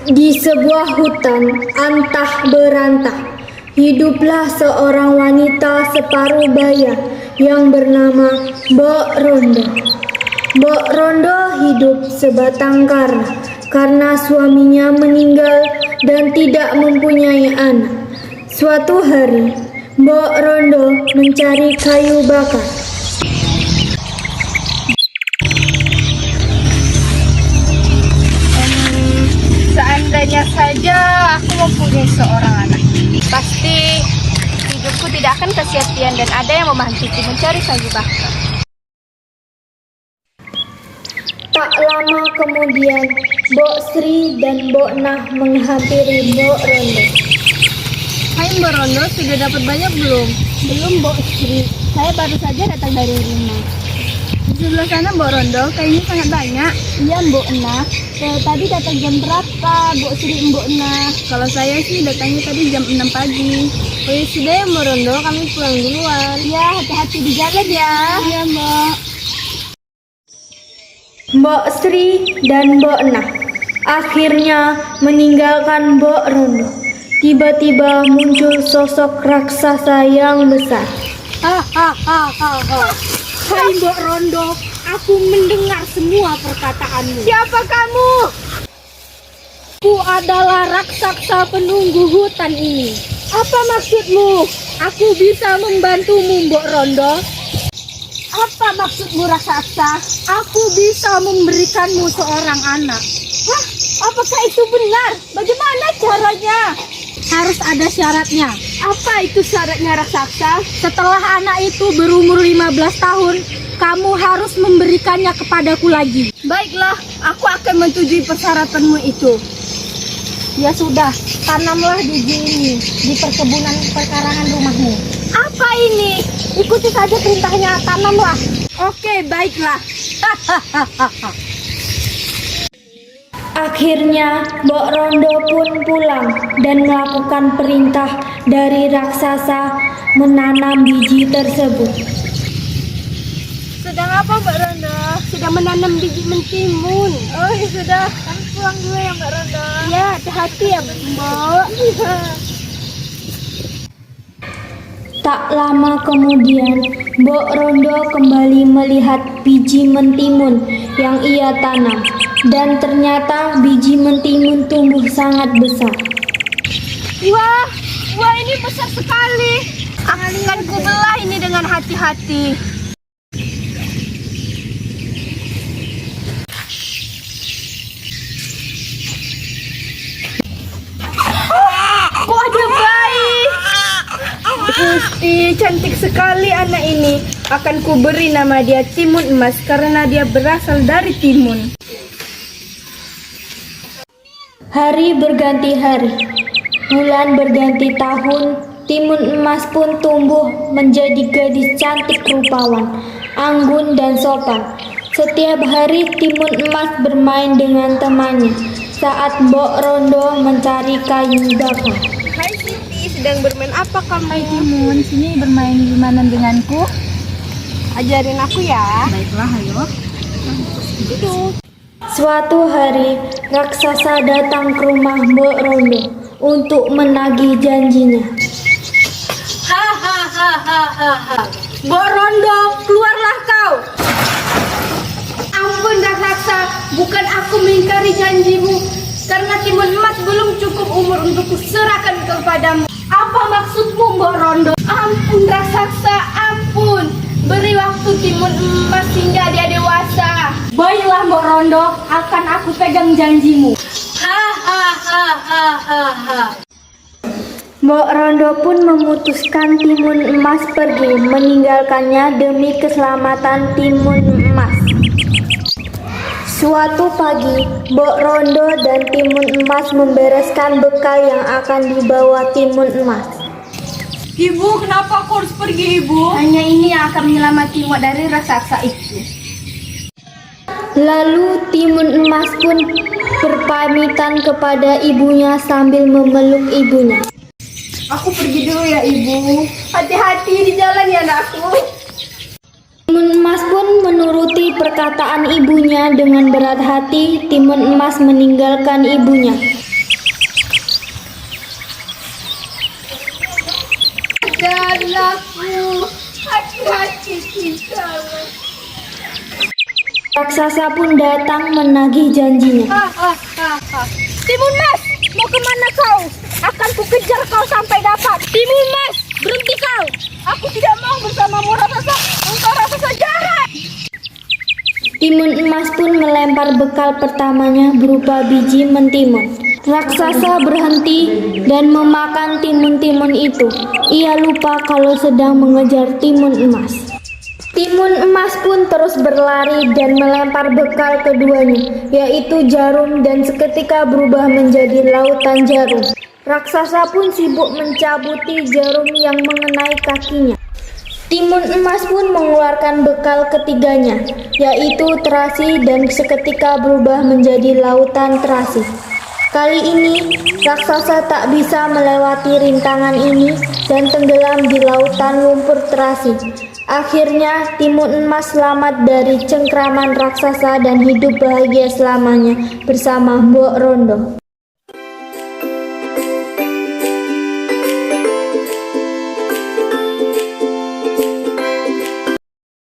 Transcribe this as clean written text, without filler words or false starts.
Di sebuah hutan antah berantah, hiduplah seorang wanita separuh baya yang bernama Mbok Rondo. Mbok Rondo hidup sebatang kara karena suaminya meninggal dan tidak mempunyai anak. Suatu hari, Mbok Rondo mencari kayu bakar. Seandainya saja aku mempunyai seorang anak, pasti hidupku tidak akan kesia-siaan dan ada yang memantiku mencari kayu bakar. Tak lama kemudian, Mbok Sri dan Mbok Nah menghampiri Mbok Rondo. Hai Mbak Rondo, sudah dapat banyak belum? Belum, Mbok Sri. Saya baru saja datang dari rumah. Di sebelah sana Mbak Rondo, kayaknya sangat banyak. Iya, Mbok Nah. Tadi datang jam berapa, Mbok Sri, Mbok Nah? Kalau saya sih datangnya tadi jam 6 pagi. Oh ya sudah ya Mbak Rondo, kami pulang duluan. Ya, hati-hati di jalan ya. Iya, Mbok. Mbok Sri dan Mbok Nah akhirnya meninggalkan Mbok Rondo. Tiba-tiba muncul sosok raksasa yang besar. Hai Mbok Rondo, aku mendengar semua perkataanmu. Siapa kamu? Aku adalah raksasa penunggu hutan ini. Apa maksudmu? Aku bisa membantumu, Mbok Rondo. Apa maksudmu raksasa? Aku bisa memberikanmu seorang anak. Hah? Apakah itu benar? Bagaimana caranya? Harus ada syaratnya. Apa itu syaratnya raksasa? Setelah anak itu berumur 15 tahun, kamu harus memberikannya kepadaku lagi. Baiklah, aku akan menyetujui persyaratanmu itu. Ya sudah, tanamlah biji ini di perkebunan perkarangan rumahmu. Apa ini? Ikuti saja perintahnya, tanamlah. Oke, baiklah. Akhirnya Mbok Rondo pun pulang dan melakukan perintah dari raksasa menanam biji tersebut. Sedang apa Mbak Rondo? Sedang menanam biji mentimun. Oh ya sudah, kami pulang dulu ya Mbak Rondo. Ya, hati-hati ya, Mbok. Tak lama kemudian, Mbok Rondo kembali melihat biji mentimun yang ia tanam, dan ternyata biji mentimun tumbuh sangat besar. Wah ini besar sekali. Akan kubelah ini dengan hati-hati. Kok ada bayi? Cantik sekali anak ini. Akan kuberi nama dia Timun Emas karena dia berasal dari timun. Hari berganti hari, bulan berganti tahun, Timun Emas pun tumbuh menjadi gadis cantik rupawan, anggun dan sopan. Setiap hari Timun Emas bermain dengan temannya saat Mbok Rondo mencari kayu bakar. Hai Siti, sedang bermain apa kamu? Hai Timun, sini bermain gimana denganku? Ajarin aku ya. Baiklah, ayo. Suatu hari, raksasa datang ke rumah Mbok Rondo untuk menagih janjinya. Mbok Rondo, keluarlah kau. Ampun raksasa, bukan aku mengingkari janjimu, karena Timun Emas belum cukup umur untuk kuserahkan kepadamu. Apa maksudmu Mbok Rondo? Ampun raksasa, ampun. Beri waktu Timun Emas hingga dia dewasa. Baiklah Mbok Rondo, akan aku pegang janjimu. Mbok Rondo pun memutuskan Timun Emas pergi meninggalkannya demi keselamatan Timun Emas. Suatu pagi, Mbok Rondo dan Timun Emas membereskan bekal yang akan dibawa Timun Emas. Ibu, kenapa aku harus pergi, Ibu? Hanya ini yang akan menyelamatkanmu dari raksasa itu. Lalu Timun Emas pun berpamitan kepada ibunya sambil memeluk ibunya. Aku pergi dulu ya, Ibu. Hati-hati di jalan ya, anakku. Timun Emas pun menuruti perkataan ibunya dengan berat hati. Timun Emas meninggalkan ibunya. Lepaskanlah aku. Hati-hati kita. Raksasa pun datang menagih janjinya. Timun Mas, mau kemana kau? Akan kukejar kau sampai dapat. Timun Mas, berhenti kau. Aku tidak mau bersamamu raksasa. Engkau raksasa jahat. Timun Emas pun melempar bekal pertamanya berupa biji mentimun. Raksasa berhenti dan memakan timun-timun itu. Ia lupa kalau sedang mengejar timun emas. Timun Emas pun terus berlari dan melempar bekal keduanya, yaitu jarum, dan seketika berubah menjadi lautan jarum. Raksasa pun sibuk mencabuti jarum yang mengenai kakinya. Timun Emas pun mengeluarkan bekal ketiganya, yaitu terasi, dan seketika berubah menjadi lautan terasi. Kali ini, raksasa tak bisa melewati rintangan ini dan tenggelam di lautan lumpur terasi. Akhirnya, Timun Emas selamat dari cengkraman raksasa dan hidup bahagia selamanya bersama Mbok Rondo.